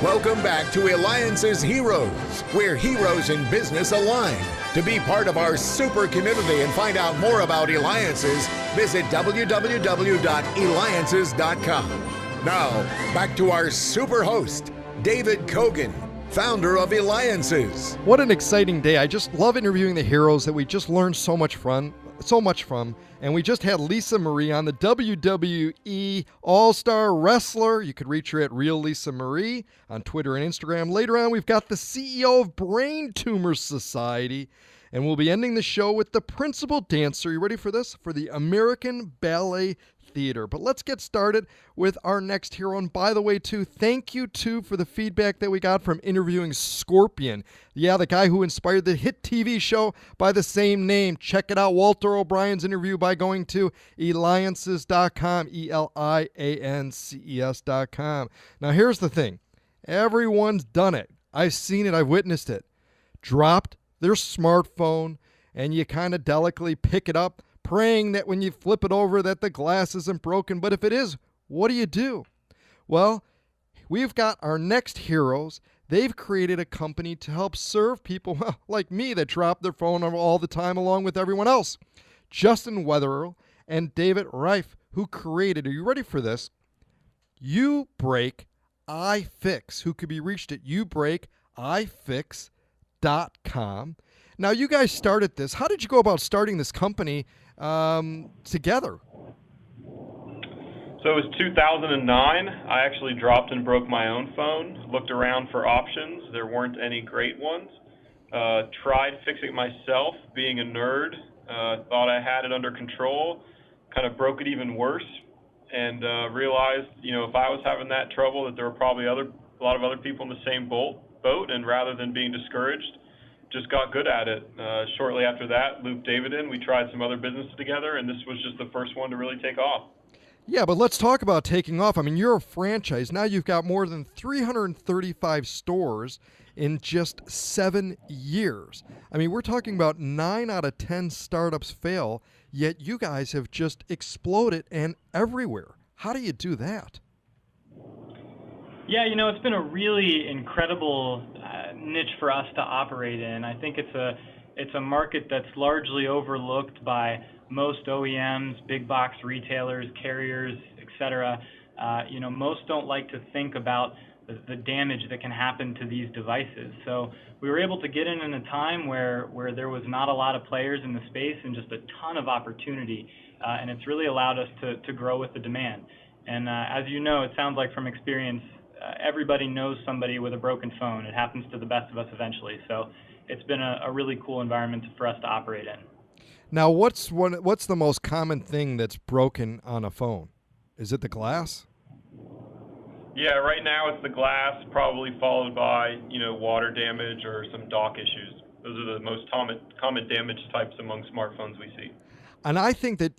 Welcome back to Eliances Heroes, where heroes in business align. To be part of our super community and find out more about Eliances, visit www.Eliances.com. Now, back to our super host, David Cogan, founder of Eliances. What an exciting day. I just love interviewing the heroes that we just learned so much from. And we just had Lisa Marie on, the WWE All-Star Wrestler. You could reach her at Real Lisa Marie on Twitter and Instagram. Later on, we've got the CEO of Brain Tumor Society. And we'll be ending the show with the principal dancer. You ready for this? For the American Ballet Theater. But let's get started with our next hero. And by the way, too, thank you, too, for the feedback that we got from interviewing Scorpion. Yeah, the guy who inspired the hit TV show by the same name. Check it out, Walter O'Brien's interview, by going to Eliances.com, Eliances.com. Now, here's the thing. Everyone's done it. I've seen it. I've witnessed it. Dropped their smartphone, and you kind of delicately pick it up, praying that when you flip it over that the glass isn't broken. But if it is, what do? Well, we've got our next heroes. They've created a company to help serve people like me that drop their phone all the time along with everyone else. Justin Weatherill and David Reiff, who created, are you ready for this? UBreakIFix, who could be reached at UBreakIFix.com. Now, you guys started this. How did you go about starting this company together? So it was 2009. I actually dropped and broke my own phone, looked around for options. There weren't any great ones. Tried fixing it myself, being a nerd. Thought I had it under control, kind of broke it even worse, and realized, if I was having that trouble, that there were probably a lot of other people in the same boat, and rather than being discouraged, just got good at it. Shortly after that, looped David in. We tried some other businesses together, and this was just the first one to really take off. Yeah, but let's talk about taking off. I mean, you're a franchise. Now you've got more than 335 stores in just 7 years. I mean, we're talking about 9 out of 10 startups fail, yet you guys have just exploded and everywhere. How do you do that? Yeah, it's been a really incredible niche for us to operate in. I think it's a market that's largely overlooked by most OEMs, big box retailers, carriers, etc. Most don't like to think about the damage that can happen to these devices. So we were able to get in a time where there was not a lot of players in the space and just a ton of opportunity, and it's really allowed us to grow with the demand. And as you know, it sounds like from experience, everybody knows somebody with a broken phone. It happens to the best of us eventually. So it's been a really cool environment for us to operate in. Now, what's the most common thing that's broken on a phone? Is it the glass? Yeah, right now it's the glass, probably followed by, water damage or some dock issues. Those are the most common damage types among smartphones we see. And I think that,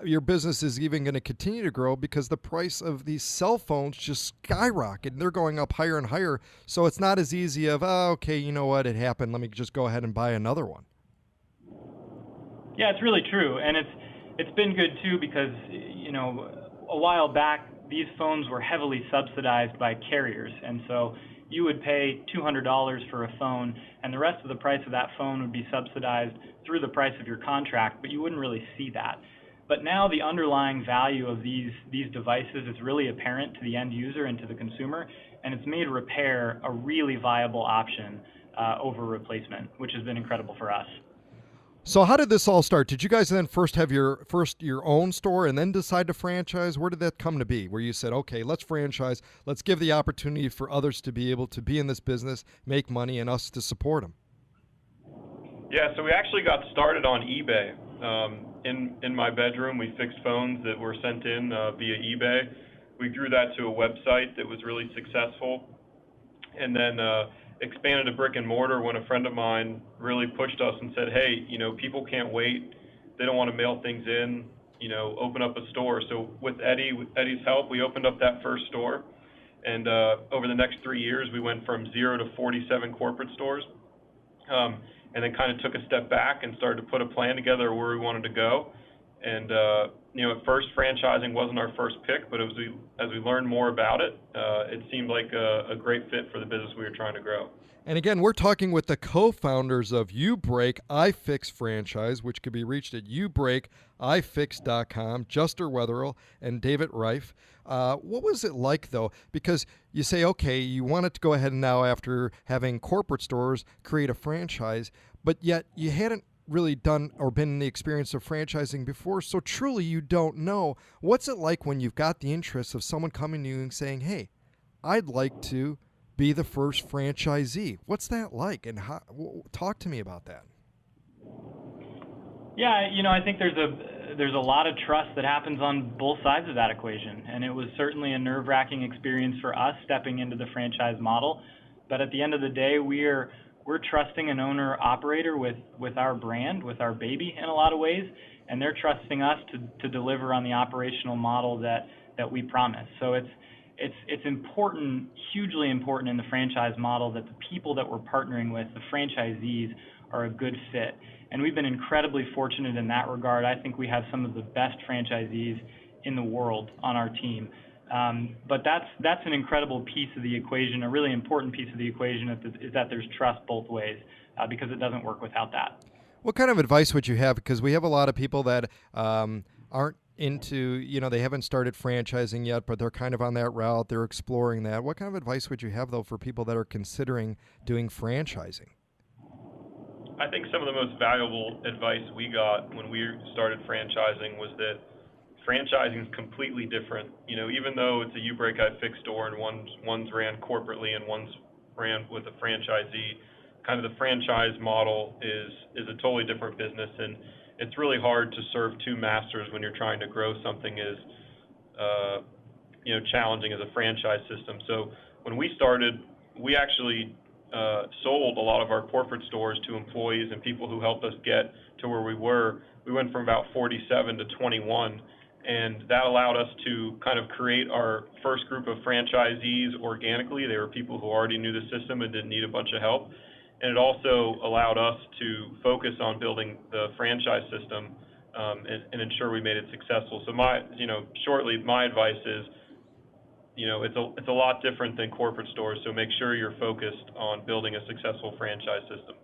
your business is even going to continue to grow because the price of these cell phones just skyrocket. They're going up higher and higher. So it's not as easy of, okay, you know what, it happened. Let me just go ahead and buy another one. Yeah, it's really true. And it's been good, too, because, a while back, these phones were heavily subsidized by carriers. And so you would pay $200 for a phone, and the rest of the price of that phone would be subsidized through the price of your contract, but you wouldn't really see that. But now the underlying value of these devices is really apparent to the end user and to the consumer, and it's made repair a really viable option over replacement, which has been incredible for us. So how did this all start? Did you guys then first have your own store and then decide to franchise? Where did that come to be? Where you said, okay, let's franchise, let's give the opportunity for others to be able to be in this business, make money, and us to support them? Yeah, so we actually got started on eBay. In my bedroom, we fixed phones that were sent in via eBay. We grew that to a website that was really successful, and then expanded to brick and mortar when a friend of mine really pushed us and said, hey, people can't wait. They don't want to mail things in, open up a store. So with Eddie's help, we opened up that first store. And over the next 3 years, we went from 0 to 47 corporate stores. And then kind of took a step back and started to put a plan together where we wanted to go. And at first franchising wasn't our first pick, but as we learned more about it, it seemed like a great fit for the business we were trying to grow. And again, we're talking with the co-founders of UBreakIFix franchise, which can be reached at UBreakIFix.com, Juster Weatherill and David Reiff. What was it like, though? Because you say, okay, you wanted to go ahead and now, after having corporate stores, create a franchise, but yet you hadn't really done or been in the experience of franchising before, so truly you don't know. What's it like when you've got the interest of someone coming to you and saying, hey, I'd like to be the first franchisee? What's that like, and talk to me about that? Yeah, I think there's a lot of trust that happens on both sides of that equation, and it was certainly a nerve-wracking experience for us stepping into the franchise model. But at the end of the day, we're trusting an owner-operator with our brand, with our baby in a lot of ways, and they're trusting us to deliver on the operational model that we promise. So it's important, hugely important in the franchise model that the people that we're partnering with, the franchisees, are a good fit. And we've been incredibly fortunate in that regard. I think we have some of the best franchisees in the world on our team. But that's an incredible piece of the equation, a really important piece of the equation is that there's trust both ways, because it doesn't work without that. What kind of advice would you have? Because we have a lot of people that aren't into, they haven't started franchising yet, but they're kind of on that route. They're exploring that. What kind of advice would you have, though, for people that are considering doing franchising? I think some of the most valuable advice we got when we started franchising was that franchising is completely different. Even though it's a UBreakIFix store and one's ran corporately and one's ran with a franchisee, kind of the franchise model is a totally different business, and it's really hard to serve two masters when you're trying to grow something as challenging as a franchise system. So when we started, we actually sold a lot of our corporate stores to employees and people who helped us get to where we were. We went from about 47 to 21, and that allowed us to kind of create our first group of franchisees organically. They were people who already knew the system and didn't need a bunch of help. And it also allowed us to focus on building the franchise system and ensure we made it successful. So shortly, my advice is, it's a lot different than corporate stores, so make sure you're focused on building a successful franchise system.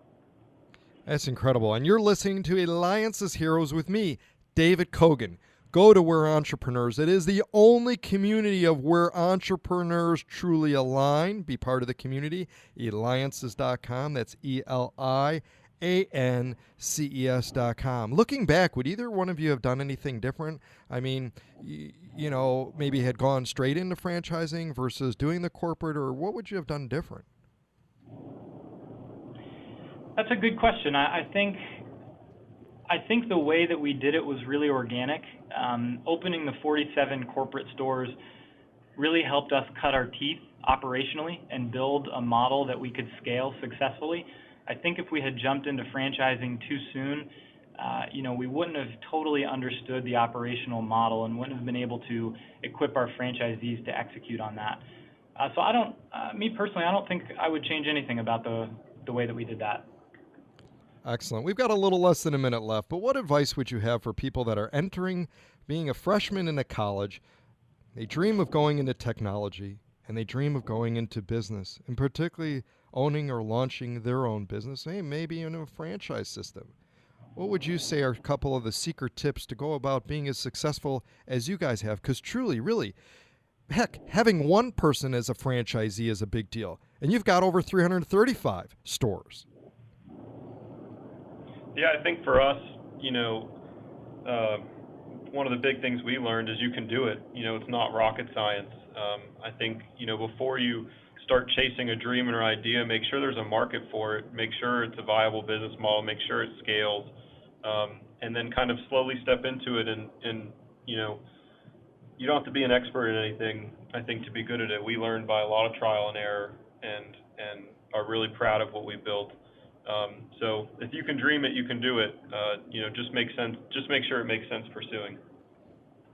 That's incredible. And you're listening to Eliances Heroes with me, David Cogan. Go to Where Entrepreneurs. It is the only community of where entrepreneurs truly align. Be part of the community. Eliances.com. That's ELIANCES.com. Looking back, would either one of you have done anything different? I mean, maybe had gone straight into franchising versus doing the corporate, or what would you have done different? That's a good question. I think the way that we did it was really organic. Opening the 47 corporate stores really helped us cut our teeth operationally and build a model that we could scale successfully. I think if we had jumped into franchising too soon, we wouldn't have totally understood the operational model and wouldn't have been able to equip our franchisees to execute on that. So me personally, I don't think I would change anything about the way that we did that. Excellent. We've got a little less than a minute left, but what advice would you have for people that are entering, being a freshman in a college? They dream of going into technology, and they dream of going into business, and particularly owning or launching their own business, maybe in a franchise system. What would you say are a couple of the secret tips to go about being as successful as you guys have? Because truly, really, heck, having one person as a franchisee is a big deal, and you've got over 335 stores. Yeah, I think for us, one of the big things we learned is you can do it. It's not rocket science. I think, before you start chasing a dream or idea, make sure there's a market for it, make sure it's a viable business model, make sure it scales, and then kind of slowly step into it. And you don't have to be an expert in anything, I think, to be good at it. We learned by a lot of trial and error and are really proud of what we built. So if you can dream it, you can do it. Just make sure it makes sense pursuing.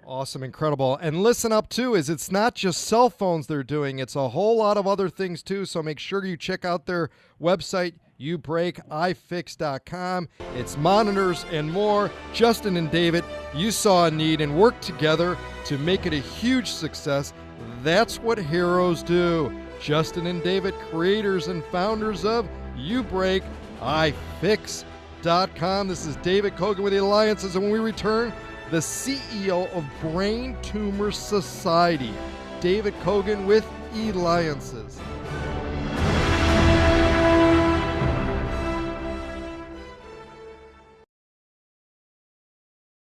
Awesome, incredible. And listen up, too, is it's not just cell phones they're doing. It's a whole lot of other things, too. So make sure you check out their website, UBreakIFix.com. It's monitors and more. Justin and David, you saw a need and worked together to make it a huge success. That's what heroes do. Justin and David, creators and founders of UBreakIFix.com. This is David Cogan with the Eliances, and when we return, the CEO of Brain Tumor Society, David Cogan with Eliances.